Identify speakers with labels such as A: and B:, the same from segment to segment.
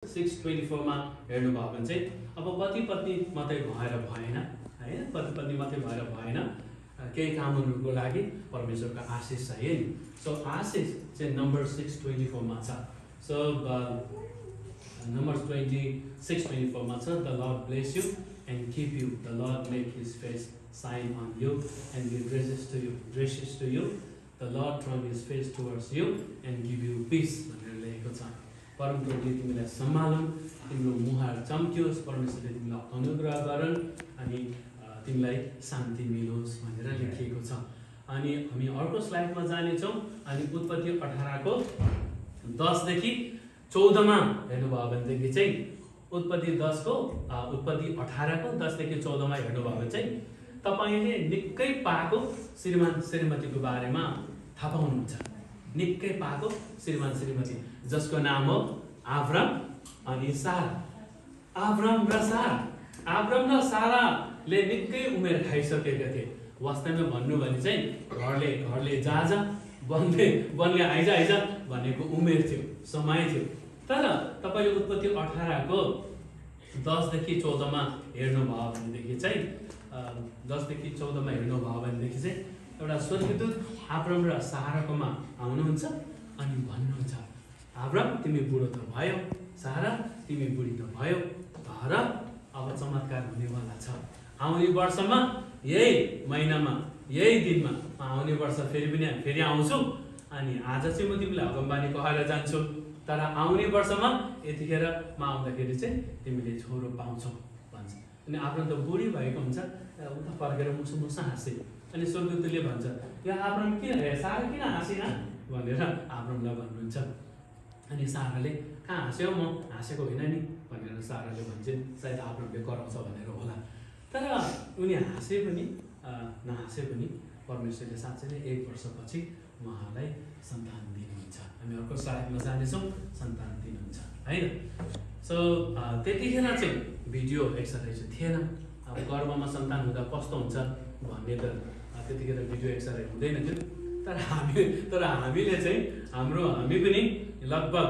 A: 6:24 मा हेर्नुभयो भने चाहिँ अब पति पत्नी मात्रै भएर भएन हैन, पति पत्नी मात्रै भएर भएन, केही कामहरुको लागि परमेश्वरको आशीष चाहियो नि। सो आशीष चाहिँ नम्बर 6:24 मा छ। सो नम्बर 6:24 मा छ, the lord bless you and keep you, the lord make his face shine on you and be gracious to you, the Lord turn his face towards you and give you peace भनेर लेखेको छ। परमप्रभुले तिमीलाई सम्हालुन्, तिम्रो मुहार चम्क्योस्, परमेश्वरले तिमीलाई अनुग्रह गरून् अनि तिमीलाई शान्ति मिलोस् भनेर लेखिएको छ। अनि हामी अर्को स्लाइडमा जानेछौँ। अनि उत्पत्ति 18 को 10 देखि 14 मा हेर्नुभयो भनेदेखि चाहिँ उत्पत्ति 18 को 10 देखि 14 मा हेर्नुभयो भने चाहिँ तपाईले निकै पाएको श्रीमान श्रीमतीको बारेमा थाहा पाउनुहुन्छ। निकै पाएको श्रीमान श्रीमती जसको नाम हो अब्राम अनि सारा। अब्राम र साराले निकै उमेर खाइसकेका थिए। वास्तवमा भन्नु भने चाहिँ घरले जाजा बनले आइजा भनेको उमेर थियो, समय थियो। तर तपाईले उत्पत्ति 18 को 10 देखि 14 मा हेर्नुभयो भनेदेखि चाहिँ 10 देखि 14 मा हेर्नुभयो भनेदेखि चाहिँ एउटा स्वर्गदूत अब्राम र साराकोमा आउनुहुन्छ अनि भन्नुहुन्छ, अब्राम तिमी बुढो त भयो, सारा तिमी बुढी त भयो, तर अब चमत्कार हुनेवाला छ। आउने वर्षमा यही महिनामा यही दिनमा आउने वर्ष फेरि आउँछु अनि आज चाहिँ म तिमीलाई अगमबानी कहेर जान्छु, तर आउने वर्षमा यतिखेर म आउँदाखेरि चाहिँ तिमीले छोरो पाउँछौ भन्छ। अनि अब्राम त बुढी भएको हुन्छ, उता फर्केर मुसु हाँसे। अनि स्वर्गदूतले भन्छ, यो अब्राम किन सारा किन हाँसिन भनेर अब्रामलाई भन्नुहुन्छ। अनि साराले कहाँ हाँस्यो, म हाँसेको होइन नि भनेर साराले भन्छ। सायद अब्रामले कराउँछ भनेर होला। तर उनी हाँसे पनि नहाँसे पनि परमेश्वरले साँच्चै नै 1 वर्षपछि उहाँलाई सन्तान दिनुहुन्छ। हामी अर्को स्लाइडमा जानेछौँ, सन्तान दिनुहुन्छ हैन। सो त्यतिखेर चाहिँ भिडियो एक्सरे थिएन। अब गर्भमा सन्तान हुँदा कस्तो हुन्छ भन्ने त त्यतिखेर भिडियो एक्सरे हुँदैन थियो। तर हामीले चाहिँ हामी पनि लगभग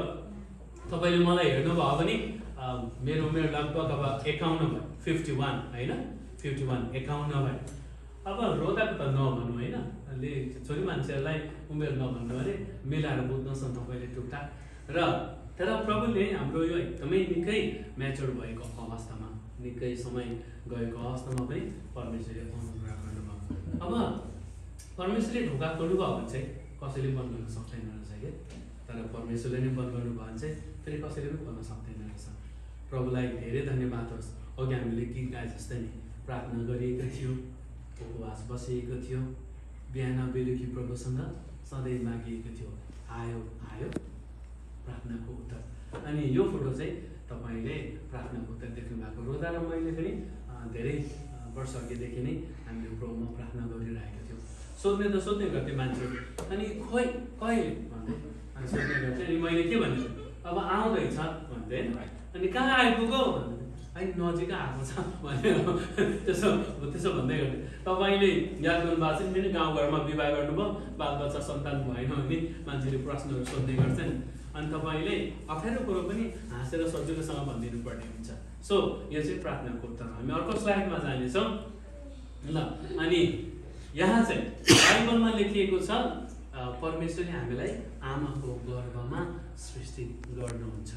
A: तपाईले मलाई हेर्नुभयो भने मेरो उमेर लगभग अब 51 भयो, 51 हैन, 51 भयो। अब रोदाको त नभन्नु हैन, अलि छोरी मान्छेहरूलाई उमेर नभन्नु अरे मिलाएर बुझ्नुहोस् न तपाईले टुकटाक। र तर प्रभुले हाम्रो यो एकदमै निकै म्याच्योर भएको अवस्थामा, निकै समय गएको अवस्थामा पनि परमेश्वरले अनुग्रह गर्नुभयो। अब परमेश्वरले ढोका खोल्नुभयो भने चाहिँ कसैले बन्द गर्न सक्दैन रहेछ के। तर परमेश्वरले नै बन्द गर्नुभयो भने चाहिँ फेरि कसैले पनि खोल्न सक्दैन रहेछ। प्रभुलाई धेरै धन्यवाद होस्। अघि हामीले गीत गाए जस्तै नै प्रार्थना गरिएको थियो, उपवास बसिएको थियो, बिहान बेलुकी प्रभुसँग सधैँ मागिएको थियो, आयो प्रार्थनाको उत्तर। अनि यो फोटो चाहिँ तपाईले प्रार्थनाको उत्तर देख्नु भएको। रोदा र मैले पनि धेरै वर्ष अघिदेखि नै हामीले प्रभुमा प्रार्थना गरिरहेको थियौँ। सोध्ने गर्थेँ मान्छे, अनि खोइ कहिले भन्दै अनि सोध्ने गर्थेँ। अनि मैले के भन्छु, अब आउँदैछ भन्दै, अनि कहाँ आइपुग्यो भन्दै, होइन नजिकै आएको छ भनेर त्यसो भन्दै गर्थेँ। तपाईँले याद गर्नुभएको छ नि, फेरि गाउँघरमा विवाह गर्नुभयो, बालबच्चा सन्तान भएन भने मान्छेले प्रश्नहरू सोध्ने गर्छन्। अनि तपाईँले अप्ठ्यारो कुरो पनि हाँसेर सजिलोसँग भनिदिनु पर्ने हुन्छ। सो यो चाहिँ प्रार्थनाको उत्तर। हामी अर्को स्लाइडमा जानेछौँ ल। अनि यहाँ चाहिँ बाइबलमा लेखिएको छ परमेश्वरले हामीलाई आमाको गर्भमा सृष्टि गर्नुहुन्छ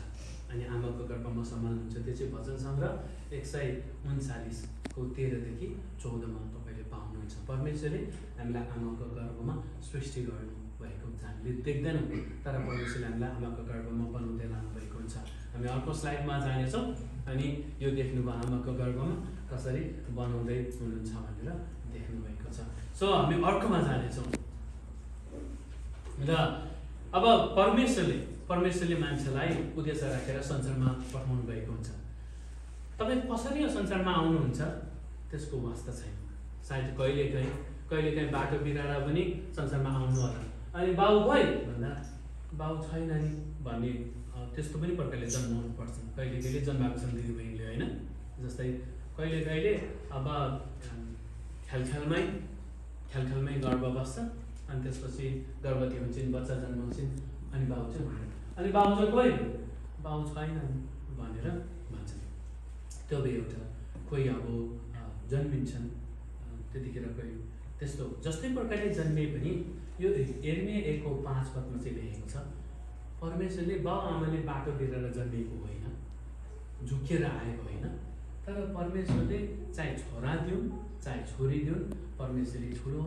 A: अनि आमाको गर्भमा सम्हाल्नुहुन्छ। त्यो चाहिँ भजन सङ्ग्रह 139 को 13 देखि 14 मा तपाईँले पाउनुहुन्छ। परमेश्वरले हामीलाई आमाको गर्भमा सृष्टि गर्नु भएको हुन्छ। हामीले देख्दैनौँ, तर परमेश्वरले हामीलाई आमाको गर्भमा बनाउँदै लानु भएको हुन्छ। हामी अर्को स्लाइडमा जानेछौँ। अनि यो देख्नुभयो आमाको गर्भमा कसरी बनाउँदै हुनुहुन्छ भनेर देख्नुभएको छ। सो हामी अर्कोमा जानेछौँ र अब परमेश्वरले मान्छेलाई उद्देश्य राखेर संसारमा पठाउनु भएको हुन्छ। तपाईँ कसरी यो संसारमा आउनुहुन्छ त्यसको वास्ता छैन। सायद कहिलेकाहीँ बाटो बिराएर पनि संसारमा आउनु होला। अनि बाउ भयो भन्दा बाउ छैन नि भन्ने त्यस्तो पनि प्रकारले जन्माउनु पर्छ। कहिले जन्माएको छन् दिदीबहिनीले होइन। जस्तै कहिले अब ख्यालख्यालमै गर्भ बस्छ, अनि त्यसपछि गर्भवती हुन्छन्, बच्चा जन्माउँछन्, अनि बाउ चाहिँ बाउ चाहिँ गयो, बाउ छैन भनेर भन्छन्। त्यो भयो एउटा। कोही अब जन्मिन्छन् त्यतिखेर कोही त्यस्तो जस्तै प्रकारले जन्मिए पनि यो यिर्मिया 1:5 चाहिँ लेखेको छ, परमेश्वरले बाबुआमाले बाटो दिएर जन्मिएको होइन, झुकेर आएको होइन, तर परमेश्वरले चाहे छोरा दिउन् चाहे छोरी दिउन्, परमेश्वरले ठुलो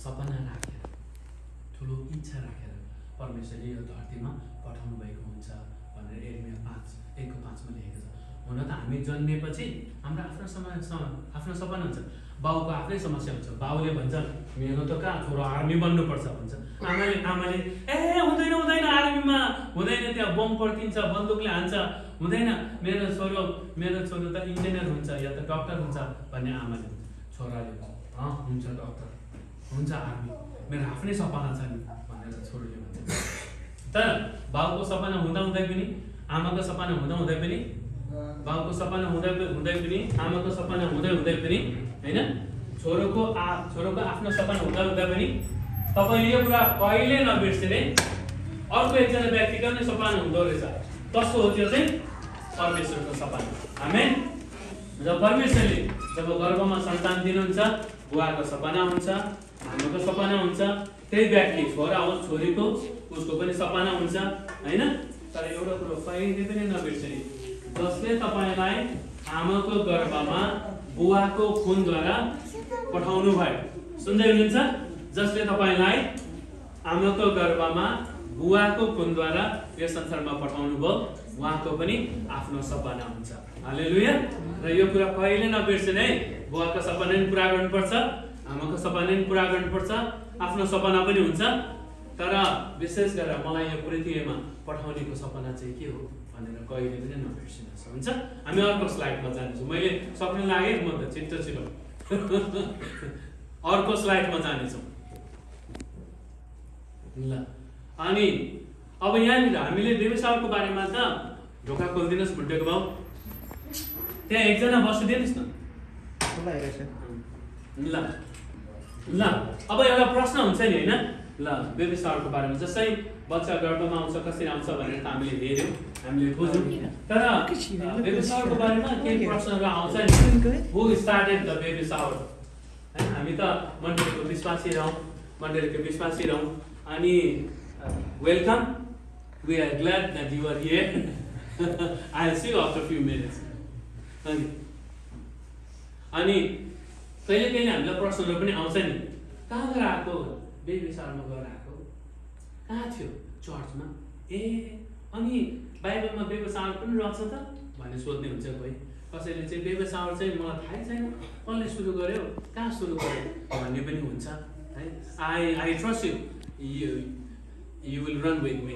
A: सपना राखेर ठुलो इच्छा राखेर परमेश्वरले यो धरतीमा पठाउनु भएको हुन्छ भनेर यिर्मिया 1:5 लेखेको छ। हुन त हामी जन्मिएपछि हाम्रो आफ्नो सपना हुन्छ, बाउको आफ्नै समस्या हुन्छ। बाउले भन्छ मेरो त कहाँ छोरो आर्मी बन्नुपर्छ भन्छ, आमाले ए हुँदैन आर्मीमा हुँदैन, त्यहाँ बम पड्किन्छ, बन्दुकले हान्छ, हुँदैन, मेरो छोरो त इन्जिनियर हुन्छ या त डक्टर हुन्छ भन्ने आमाले। छोराले हुन्छ डक्टर, हुन्छ आर्मी, मेरो आफ्नै सपना छ नि भनेर छोरोले भन्छ। तर बाउको सपना हुँदाहुँदै पनि, आमाको सपना हुँदाहुँदै पनि, बाउको सपना हुँदै पनि, आमाको सपना हुँदै पनि होइन, छोरोको आफ्नो सपना हुँदा पनि तपाईँले यो कुरा कहिले नबिर्सिने, अर्को एकजना व्यक्तिको नै सपना हुँदो रहेछ। कसको हो त्यो चाहिँ? परमेश्वरको सपना। आमेन। जब परमेश्वरले जब गर्भमा सन्तान दिनुहुन्छ, बुवाको सपना हुन्छ, आमाको सपना हुन्छ, त्यही व्यक्ति छोरा होस् छोरीको उसको पनि सपना हुन्छ होइन। तर एउटा कुरो कहिले पनि नबिर्सिने, जसले तपाईँलाई आमाको गर्भमा बुवाको खुनद्वारा पठाउनु भयो, सुन्दै हुनुहुन्छ? जसले तपाईँलाई आमाको गर्भमा बुवाको खुनद्वारा यो संसारमा पठाउनु भयो, उहाँको पनि आफ्नो सपना हुन्छ। हालेलुया। र यो कुरा कहिले नबिर्सिने है, बुवाको सपना पनि पुरा गर्नुपर्छ, आमाको सपना पनि पुरा गर्नुपर्छ, आफ्नो सपना पनि हुन्छ। तर विशेष गरेर मलाई यो पृथ्वीमा पठाउनेको सपना चाहिँ के हो भनेर कहिले पनि नबिर्सिनुहोस्, हुन्छ? हामी अर्को स्लाइडमा जानेछौँ। मैले सक्नु लाग्यो म त छिटो अर्को स्लाइडमा जानेछौँ ल। अनि अब यहाँनिर हामीले व्यवसायको बारेमा त ढोका खोलिदिनुहोस् भुटेको भाउ, त्यहाँ एकजना बसिदिनुहोस् न ल। अब एउटा प्रश्न हुन्छ नि होइन, ल बेबी सावरको बारेमा जस्तै बच्चा गर्भमा आउँछ कसरी आउँछ भनेर त हामीले हेऱ्यौँ, हामीले बुझ्यौँ। तर बेबी सावरको बारेमा केही प्रश्नहरू आउँछ नि, who started the baby shower? हामी त मण्डलीको विश्वासी रहौँ अनि welcome, we are glad that you are here, I will see you after few minutes. अनि कहिले कहिले हामीलाई प्रश्नहरू पनि आउँछ नि, कहाँ गएर आएको? बेबी सावरमा गएर आएको। कहाँ थियो? चर्चमा। ए अनि बाइबलमा बेबी सावर पनि रहेछ त भन्ने सोध्ने हुन्छ कोही। कसैले चाहिँ बेबी सावर चाहिँ मलाई थाहै छैन, कसले सुरु गर्यो, कहाँ सुरु गर्यो भन्ने पनि हुन्छ है। I trust you will run with me.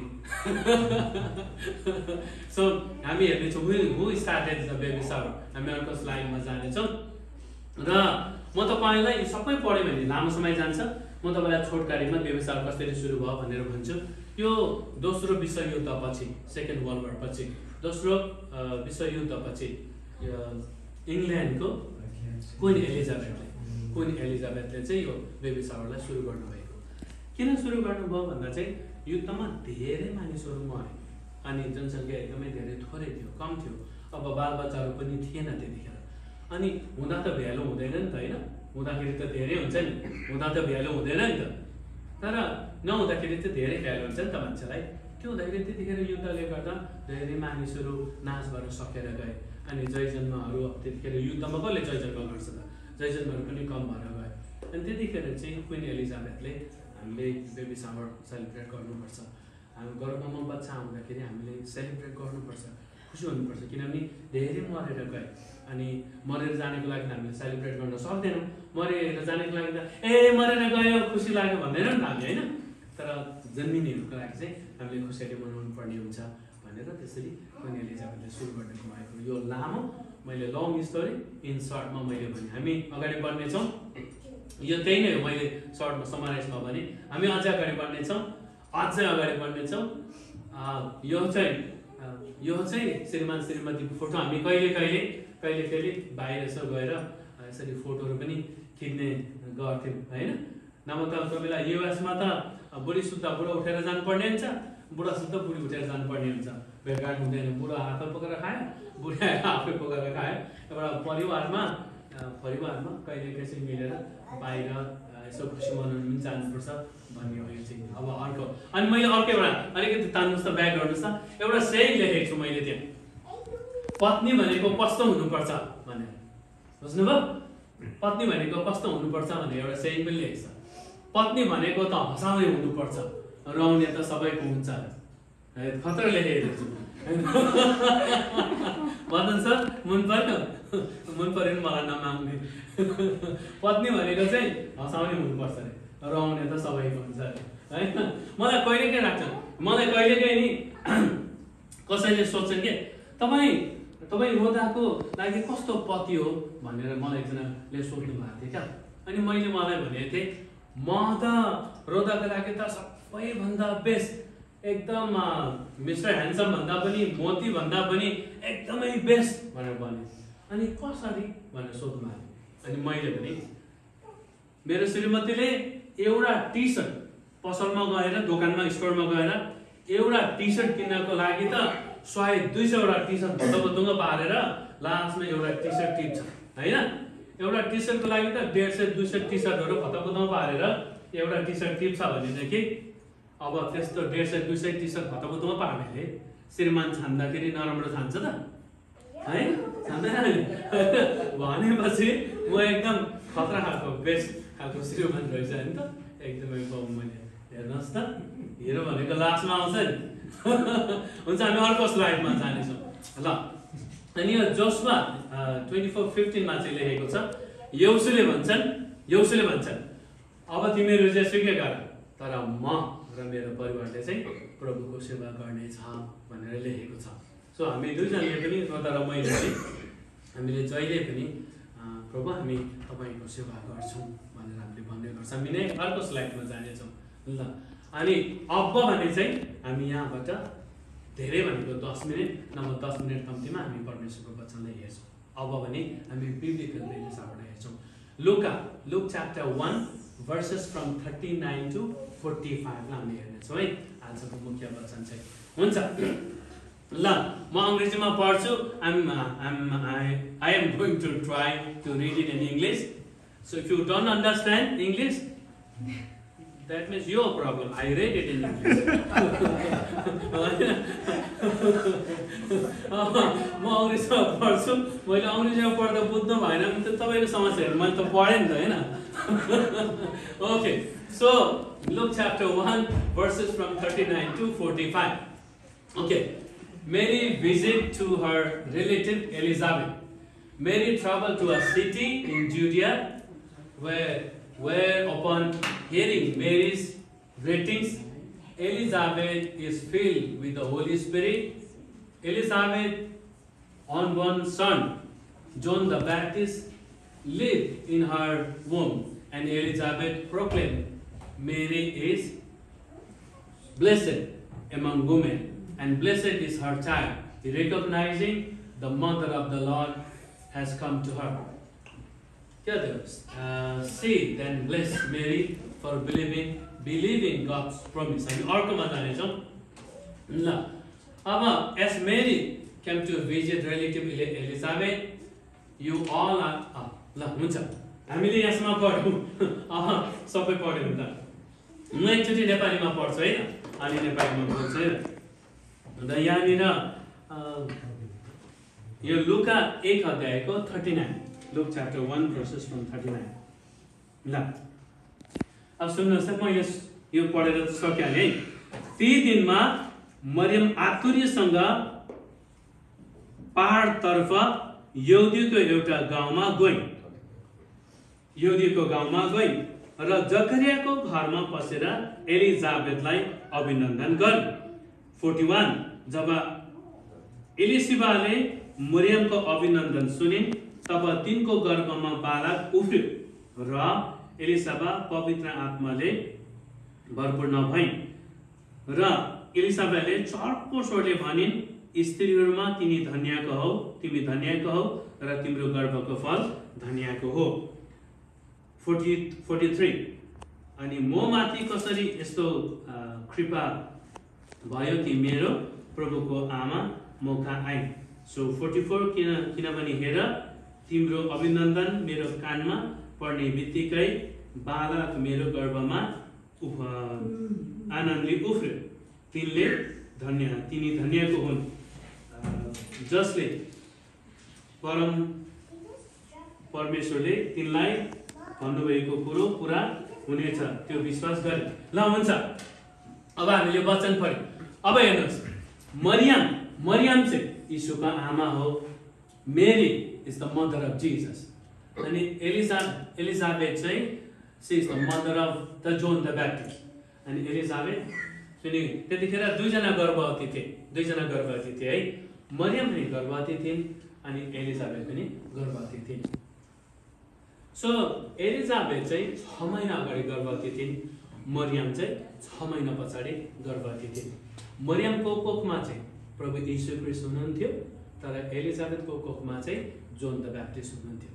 A: So हामी हेर्नेछौँ हु स्टार्टेड द बेबी सावर। हामी अर्को स्लाइडमा जानेछौँ र म तपाईँलाई सबै पढ्यो भने लामो समय जान्छ। म तपाईँलाई छोटकारीमा बेबी सावर कसरी सुरु भयो भनेर भन्छु। यो दोस्रो विश्वयुद्धपछि, सेकेन्ड वर्ल्ड वार पछि, दोस्रो विश्वयुद्धपछि इङ्ल्यान्डको क्विन एलिजाबेथले चाहिँ यो बेबी सावरलाई सुरु गर्नुभएको। किन सुरु गर्नुभयो भन्दा चाहिँ युद्धमा धेरै मानिसहरू मरे अनि जनसङ्ख्या एकदमै धेरै थोरै थियो, कम थियो। अब बालबच्चाहरू पनि थिएन त्यतिखेर। अनि हुँदा त भ्यालु हुँदैन नि त होइन, हुँदाखेरि त धेरै हुन्छ नि, हुँदा त भ्यालु हुँदैन नि त, तर नहुँदाखेरि चाहिँ धेरै भ्यालु हुन्छ नि त मान्छेलाई। त्यो हुँदाखेरि त्यतिखेर युद्धले गर्दा धेरै मानिसहरू नाश भएर सकेर गए। अनि जयजन्महरू त्यतिखेर युद्धमा कसले जयजन्म गर्छ त, जयजन्महरू पनि कम भएर गए। अनि त्यतिखेर चाहिँ क्विन एलिजाबेथले हामीले बेबी सावर सेलिब्रेट गर्नुपर्छ, हामी गर्भमा बच्चा आउँदाखेरि हामीले सेलिब्रेट गर्नुपर्छ, खुसी हुनुपर्छ, किनभने धेरै मरेर गए। अनि मरेर जानेको लागि हामीले सेलिब्रेट गर्न सक्दैनौँ। मरेर जानेको लागि त मरेर गयो खुसी लाग्यो भन्दैनौँ नि त हामी होइन, तर जन्मिनेहरूको लागि चाहिँ हामीले खुसीले मनाउनु पर्ने हुन्छ भनेर त्यसरी क्विन एलिजाबेथले सुरु गर्नु भएको। यो लामो मैले लङ स्टोरी इन सर्टमा मैले भने हामी अगाडि बढ्नेछौँ। यो त्यही नै हो, मैले सर्टमा समराइजमा भने हामी अझै अगाडि बढ्नेछौँ, अझै अगाडि बढ्नेछौँ। यो चाहिँ श्रीमान श्रीमतीको फोटो हामी कहिले कहिले बाहिर यसो गएर यसरी फोटोहरू पनि खिच्ने गर्थ्यौँ होइन। नभए त कोही बेला युएसमा त बुढी सुत्दा बुढो उठेर जानुपर्ने हुन्छ, बुढासित बुढी उठेर जानुपर्ने हुन्छ, भेटघाट हुँदैन। बुढो हात पकाएर खायो, बुढी आफै पकाएर खायो। एउटा परिवारमा कहिले कसै मिलेर बाहिर यसो खुसी मनाउनु पनि जानुपर्छ भन्ने हो यो चाहिँ। अब अर्को अनि मैले अर्को एउटा अलिकति तान्नुहोस् त, ब्याक गर्नुहोस् त, एउटा सही लेखेको छु मैले त्यहाँ, पत्नी भनेको कस्तो हुनुपर्छ भनेर। बुझ्नुभयो? पत्नी भनेको कस्तो हुनुपर्छ भनेर एउटा सही पनि लेखेको छ। पत्नी भनेको त हँसाउने हुनुपर्छ, रुवाउने त सबैको हुन्छ। खतरा लेखेको छु भन्छ सर, मन पर्यो? मन पर्यो नि मलाई नमाग्ने। पत्नी भनेको चाहिँ हँसाउने हुनुपर्छ अरे, रुवाउने त सबैको हुन्छ अरे, होइन? मलाई कहिलेकाहीँ लाग्छ, मलाई कहिलेकाहीँ नि कसैले सोध्छन् कि तपाईँ रोदाको लागि कस्तो पति हो भनेर मलाई एकजनाले सोध्नु भएको थियो क्या। अनि मैले मलाई भनेको थिएँ, म त रोदाको लागि त सबैभन्दा बेस्ट, एकदम मिस्टर ह्यान्डसम भन्दा पनि, मोती भन्दा पनि एकदमै बेस्ट भनेर भने। अनि कसरी भनेर सोध्नु भएको थियो। अनि मैले भने मेरो श्रीमतीले एउटा टी सर्ट पसलमा गएर, दोकानमा, स्टोरमा गएर एउटा टी सर्ट किन्नको लागि त 100-200 वटा टी सर्ट भतभतुङ्ग पारेर लास्टमा एउटा टी सर्ट टिप्छ, होइन? एउटा टी सर्टको लागि त 150-200 टी सर्टहरू भतभतुङ्ग पारेर एउटा टी सर्ट टिप्छ भनेदेखि अब त्यस्तो 150-200 टी सर्ट भतभतुङ्ग पार्नेले श्रीमान छान्दाखेरि नराम्रो छान्छ त, है? छान्दैन भनेपछि म एकदम खतरा खालको बेस्ट खालको श्रीमान रहेछ नि त, एकदमै पाउँ मैले। हेर्नुहोस् त, हिरो भनेको लास्टमा आउँछ नि। हुन्छ, हामी अर्को स्लाइडमा जानेछौँ ल। अनि यो जोसुवा 24:15 चाहिँ लेखेको छ, यहोशूले भन्छन् अब तिमीहरू चाहिँ स्वीकार गर, तर म र मेरो परिवारले चाहिँ प्रभुको सेवा गर्नेछ भनेर लेखेको छ। सो हामी दुईजनाले पनि, रोदा र मैले पनि, हामीले जहिले पनि प्रभु हामी तपाईँको सेवा गर्छौँ भनेर हामीले भन्ने गर्छ। हामी नै अर्को स्लाइडमा जानेछौँ ल। अनि अब भने चाहिँ हामी यहाँबाट धेरै भनेको 10 मिनट, नभए 10 मिनट कम्तीमा हामी परमेश्वरको वचनलाई हेर्छौँ। अब भने हामी बिब्लिकल बेसिसबाट हेर्छौँ। Look chapter 1 verses from 39 to 45 ला हामी हेर्नेछौँ है, आजको मुख्य वचन चाहिँ। हुन्छ ल, म अङ्ग्रेजीमा पढ्छु। I am going to try to read it in English. So if you don't understand English, that means your problem. I read it in English. म अङ्ग्रेजीमा पढ्छु। मैले अङ्ग्रेजीमा पढ्दा बुझ्नु भएन भने त तपाईँको समस्याहरू मैले त पढेँ नि त, होइन? Okay, so Luke chapter 1 verses from 39 to 45. Okay, Mary visit to her relative Elizabeth. Mary traveled to a city in Judea where upon hearing Mary's greetings, Elizabeth is filled with the Holy Spirit. Elizabeth, unborn son, John the Baptist, lived in her womb, and Elizabeth proclaimed, Mary is blessed among women, and blessed is her child, recognizing the mother of the Lord has come to her. She then blessed Mary for believing God's promise. And अर्कोमा जानेछौँ ल। अब as Mary came to visit relative Elizabeth, you all are ल हुन्छ, हामीले यसमा पढ्यौँ। सबै पढ्यौँ त। म एकचोटि नेपालीमा पढ्छु है, अनि नेपालीमा बोल्छु है। अन्त यहाँनिर यो लुका 1 अध्यायको 39, लुक च्याप्टर 1 verses from 39 ल। अब सुन्नुहोस् त, म यो पढेर सकिहालेँ है। ती दिनमा मरियम आतुर्यसँग पहाडतर्फ यहुदीको एउटा गाउँमा गइन् र जकरियाको घरमा पसेर एलिजाबेथलाई अभिनन्दन गरिन्। 41 जब एलिसिबाले मरियमको अभिनन्दन सुनिन्, तब तिनको गर्भमा बालक उफ्रियो र एलिसाबा पवित्र आत्माले भरपूर्ण भइन्। र एलिसाबाले चर्को स्वरले भनिन्, स्त्रीहरूमा तिमी धन्यको हौ र तिम्रो गर्भको फल धन्यको हो। 43 अनि म माथि कसरी यस्तो कृपा भयो कि मेरो प्रभुको आमा मौका आइन्। सो 44 किनभने हेर तिम्रो अभिनन्दन मेरो कानमा पर्ने बित्तिकै बालक मेरो गर्भमा आनन्दले उफ्र्यो। तिनी धन्यको हुन् जसले परमेश्वरले तिनलाई भन्नुभएको कुरो पुरा हुनेछ त्यो विश्वास गरे। ल हुन्छ, अब हामीले वचन पढ्यौँ। अब हेर्नुहोस्, मरियम चाहिँ यीशुको आमा हो। Mary is the mother of Jesus. अनि एलिजाबेथ चाहिँ she is the mother of the John the Baptist. अनि एलिजाबेथ अनि त्यतिखेर दुईजना गर्भवती थिए है। मरियम पनि गर्भवती थिइन् अनि एलिजाबेथ पनि गर्भवती थिइन्। सो एलिजाबेथ चाहिँ 6 महिना अगाडि गर्भवती थिइन्, मरियम चाहिँ 6 महिना पछाडि गर्भवती थिइन्। मरियमको कोखमा चाहिँ प्रभु यीशु ख्रीष्ट हुनुहुन्थ्यो, तर एलिजाबेथको कोखमा चाहिँ जोन द ब्याप्टिस्ट हुनुहुन्थ्यो।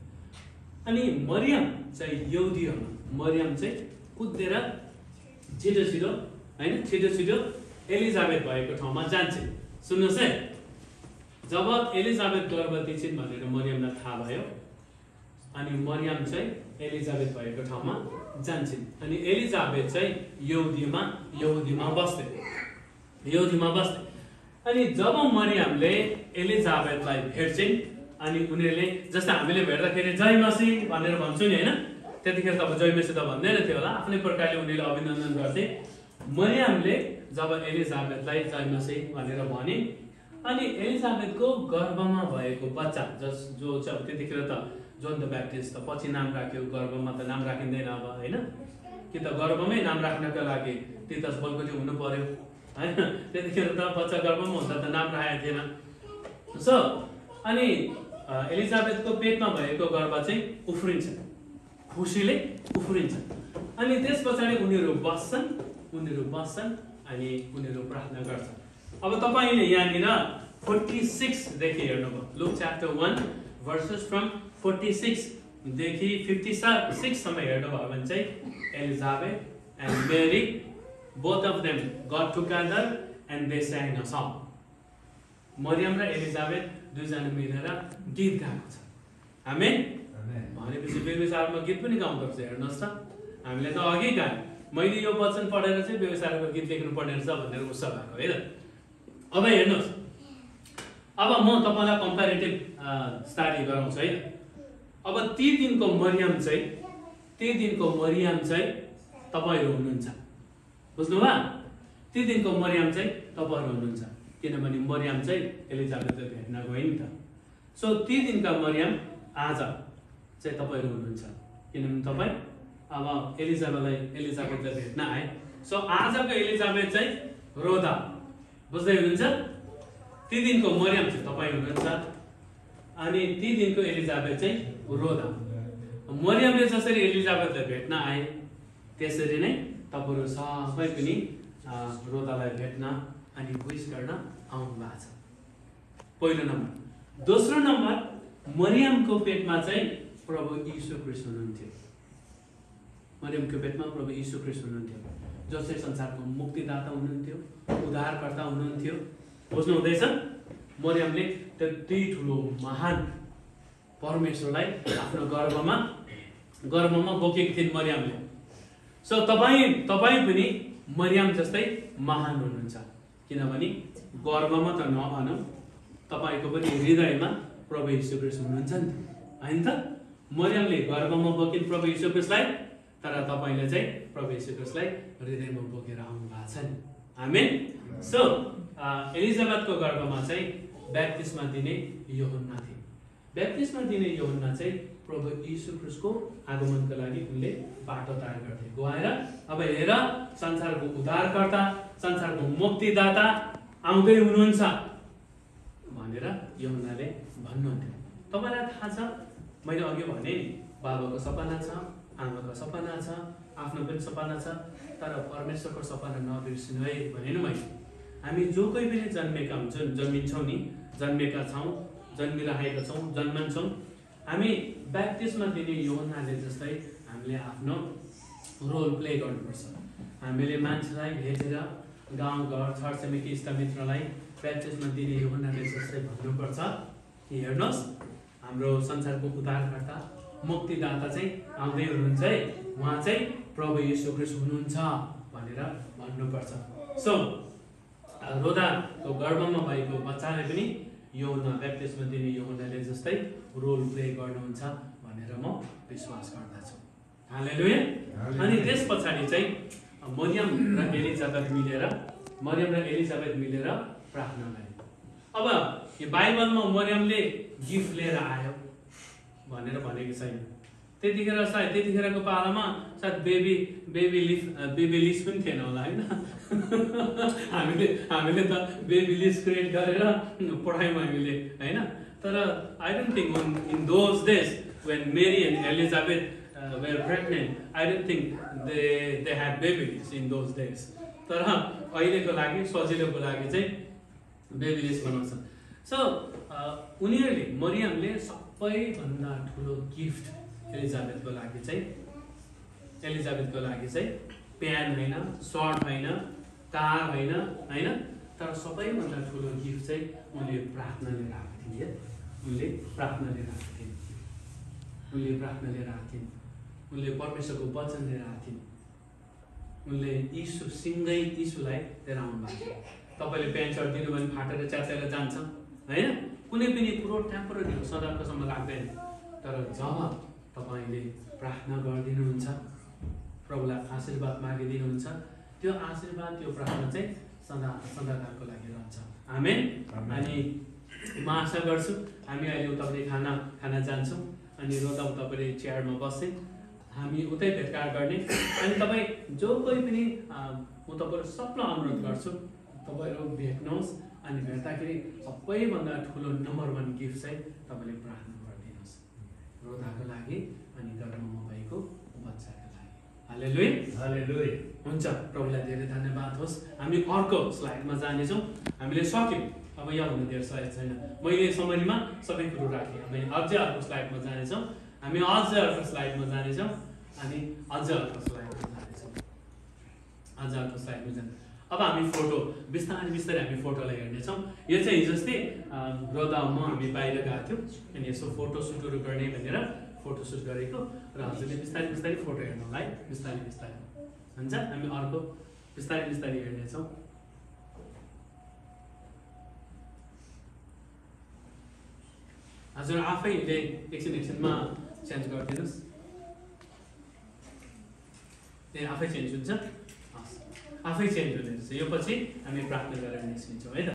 A: अनि मरियम चाहिँ यहुदीहरूमा मरियम चाहिँ कुदेर छिटो एलिजाबेथ भएको ठाउँमा जान्छे। सुन्नुहोस् है, जब एलिजाबेथ गर्भवती छिन् भनेर मरियमलाई थाहा भयो अनि मरियम चाहिँ एलिजाबेथ भएको ठाउँमा जान्छन्। अनि एलिजाबेथ चाहिँ यहुदीमा बस्थे। अनि जब मरियमले एलिजाबेथलाई भेट्छिन् अनि उनीहरूले जस्तै हामीले भेट्दाखेरि जय मसीह भनेर भन्छौँ नि होइन, त्यतिखेर त अब जय मसीह त भन्दैन थियो होला, आफ्नै प्रकारले उनीहरूले अभिनन्दन गर्थे। मरियमले जब एलिजाबेथलाई जय मसीह भनेर भने अनि एलिजाबेथको गर्भमा भएको बच्चा जो चाहिँ त्यतिखेर त जोन द ब्याप्टिस्ट त पछि नाम राख्यो, गर्भमा त नाम राखिँदैन अब होइन, कि त गर्भमै नाम राख्नका लागि तितस बलकुटी हुनु पर्यो होइन, त्यतिखेर त बच्चा गर्भमा हुँदा त नाम राखेको थिएन। सो अनि एलिजाबेथको पेटमा भएको गर्भ चाहिँ उफ्रिन्छ, खुसीले उफ्रिन्छ। अनि त्यस पछाडि उनीहरू बस्छन् अनि उनीहरू प्रार्थना गर्छन्। अब तपाईँले यहाँनिर 46 देखि हेर्नुभयो, लुक च्याप्टर 1 verses from 46 देखि 56 सम्म हेर्नुभयो भने चाहिँ Elizabeth and Mary both of them got together and they sang a song. मरियम र एलिजाबेथ दुईजना मिलेर गीत गाएको छ। आमेन। भनेपछि व्यभिचारमा गीत पनि गाउँदछ। हेर्नुहोस् त, हामीले त अघि गायौँ, मैले यो वचन पढेर चाहिँ व्यभिचारको गीत लेख्नु पर्ने रहेछ भनेर उत्साह भएको है त। अब हेर्नुहोस्, अब म तपाईँलाई कम्पेरिटिभ स्टडी गराउँछु है। अब ती दिनको मरियम चाहिँ तपाईँहरू हुनुहुन्छ, बुझ्नुभयो? ती दिनको मरियम चाहिँ तपाईँहरू हुनुहुन्छ, किनभने मरियम चाहिँ एलिजाबेथलाई भेट्न गयो नि त। सो ती दिनका मरियम आज चाहिँ तपाईँहरू हुनुहुन्छ, किनभने तपाईँ अब एलिजाबेथलाई भेट्न आए। सो आजको एलिजाबेथ चाहिँ रोदा, बुझ्दै हुनुहुन्छ? ती दिनको मरियम चाहिँ तपाईँ हुनुहुन्छ अनि ती दिनको एलिजाबेथ चाहिँ रोदा। मरियमले जसरी एलिजाबेथलाई भेट्न आए त्यसरी नै तपाईँहरू सबै पनि रोदालाई भेट्न अनि विश गर्न आउनु भएको छ। पहिलो नम्बर। दोस्रो नम्बर, मरियमको पेटमा चाहिँ प्रभु यीशु ख्रीष्ट हुनुहुन्थ्यो। मरियमको पेटमा प्रभु यीशु ख्रीष्ट हुनुहुन्थ्यो, जो चाहिँ संसारको मुक्तिदाता हुनुहुन्थ्यो, उद्धारकर्ता हुनुहुन्थ्यो। बुझ्नु हुँदैछ? मरियमले त्यति ठुलो महान परमेश्वरलाई आफ्नो गर्भमा बोकेकी थिइन् मरियमले। सो तपाईँ पनि मरियम जस्तै महान हुनुहुन्छ, किनभने गर्भमा त नभनौँ, तपाईँको पनि हृदयमा प्रभु यीशु ख्रीष्ट हुनुहुन्छ नि, होइन त? मरियमले गर्भमा बोकिन् प्रभु यीशु ख्रीष्टलाई, तर तपाईँले चाहिँ प्रभु यीशु ख्रीष्टलाई हृदयमा बोकेर आउनु भएको छ नि। आमेन। सो एलिजाबेथको गर्भमा चाहिँ ब्याप्टिस्मा दिने यूहन्ना थिए। ब्याप्टिस्मा दिने यूहन्ना चाहिँ प्रभु यीशु ख्रीष्टको आगमनको लागि उनले बाटो तयार गर्थे, गएर अब हेर संसारको उद्धारकर्ता, संसारको मुक्तिदाता आउँदै हुनुहुन्छ भनेर यूहन्नाले भन्नुहुन्थ्यो। तपाईँलाई थाहा छ, मैले अघि भने नि, बाबाको सपना छ, आमाको सपना छ, आफ्नो पनि सपना छ, तर परमेश्वरको सपना नबिर्सिनु है भने नि मैले। हामी जो कोही पनि जन्मिन्छौँ नि, जन्मेका छौँ, जन्मिरहेका छौँ, जन्मन्छौँ, हामी ब्याप्टिस्मा दिने यूहन्नाले जस्तै हामीले आफ्नो रोल प्ले गर्नुपर्छ। हामीले मान्छेलाई भेटेर गाउँघर छर छिमेकी इष्टमित्रलाई ब्याप्टिजमा दिने यूहन्नाले जस्तै भन्नुपर्छ कि हेर्नुहोस् हाम्रो संसारको उद्धारकर्ता मुक्तिदाता चाहिँ आउँदै हुनुहुन्छ है, उहाँ चाहिँ प्रभु येशू ख्रीष्ट हुनुहुन्छ भनेर भन्नुपर्छ। सो रोदाको गर्भमा भएको बच्चाले पनि यूहन्ना ब्याप्टिजमा दिने यूहन्नाले जस्तै रोल प्ले गर्नुहुन्छ भनेर म विश्वास गर्दछु। हालेलुया। अनि त्यस पछाडि चाहिँ मरियम र एलिजाबेथ मिलेर प्रार्थना गरे। अब यो बाइबलमा मरियमले गिफ्ट लिएर आयो भनेर भनेको छैन। त्यतिखेरको पालामा सायद बेबी लिस्ट पनि थिएन होला होइन। हामीले त बेबी लिस्ट क्रिएट गरेर पढायौँ हामीले होइन। तर I don't think in those days when Mary and Elizabeth were pregnant, I don't think they had babies in those days. तर अहिलेको लागि सजिलोको लागि चाहिँ बेबी लिस्ट बनाउँछ। सो उनीहरूले मरियमले सबैभन्दा ठुलो गिफ्ट एलिजाबेथको लागि चाहिँ प्यान होइन, सर्ट होइन, कार होइन, तर सबैभन्दा ठुलो गिफ्ट चाहिँ उनले प्रार्थना लिएर आएको थिए। उनले प्रार्थना लिएर आएको थिइन्। उनले परमेश्वरको वचन लिएर आएको थिइन्। उनले यीशुलाई लिएर आउनु भएको थियो। तपाईँले प्यान्ट सर्ट दिनु भने फाटेर च्यातेर जान्छ होइन, कुनै पनि कुरो टेम्पोररी हो, सदाकोसम्म लाग्दैन। तर जब तपाईँले प्रार्थना गरिदिनुहुन्छ, प्रभुलाई आशीर्वाद मागिदिनुहुन्छ, त्यो आशीर्वाद त्यो प्रार्थना चाहिँ सदाकालको लागि रहन्छ। आमेन। अनि म आशा गर्छु हामी अहिले उतापट्टि खाना जान्छौँ अनि रोदा उतापट्टि चेयरमा बस्छौँ, हामी उतै भेटघाट गर्ने। अनि तपाईँ जो कोही पनि म तपाईँहरू सबलाई अनुरोध गर्छु तपाईँहरू भेट्नुहोस् अनि भेट्दाखेरि सबैभन्दा ठुलो नम्बर 1 गिफ्ट चाहिँ तपाईँले प्रार्थना गरिदिनुहोस् रोदाको लागि अनि गर्भमा भएको बच्चाको लागि। हालेलुया। हुन्छ, प्रभुलाई धेरै धन्यवाद होस्। हामी अर्को स्लाइडमा जानेछौँ। हामीले सक्यौँ, अब यहाँ हुनु धेरै स्लाइड छैन, मैले समरीमा सबै कुरो राखेँ। हामी अझै अर्को स्लाइडमा जानेछौँ अनि अझै अर्को स्लाइडमा जानेछौँ। अब हामी फोटो बिस्तारै हामी फोटोलाई हेर्नेछौँ। यो चाहिँ हिजोस्ति रोदा म हामी बाहिर गएको थियौँ अनि यसो फोटो सुटहरू गर्ने भनेर फोटो सुट गरेको र हजुरले बिस्तारै फोटो हेर्नु होला है, बिस्तारै हुन्छ। हामी अर्को बिस्तारै हेर्नेछौँ। हजुर आफैले एकछिनमा चेन्ज गरिदिनुहोस्। आफै चेन्ज हुन्छ, आफै चेन्ज हुँदैछ। यो पछि हामी प्रार्थना गरेर निस्किन्छौँ है त।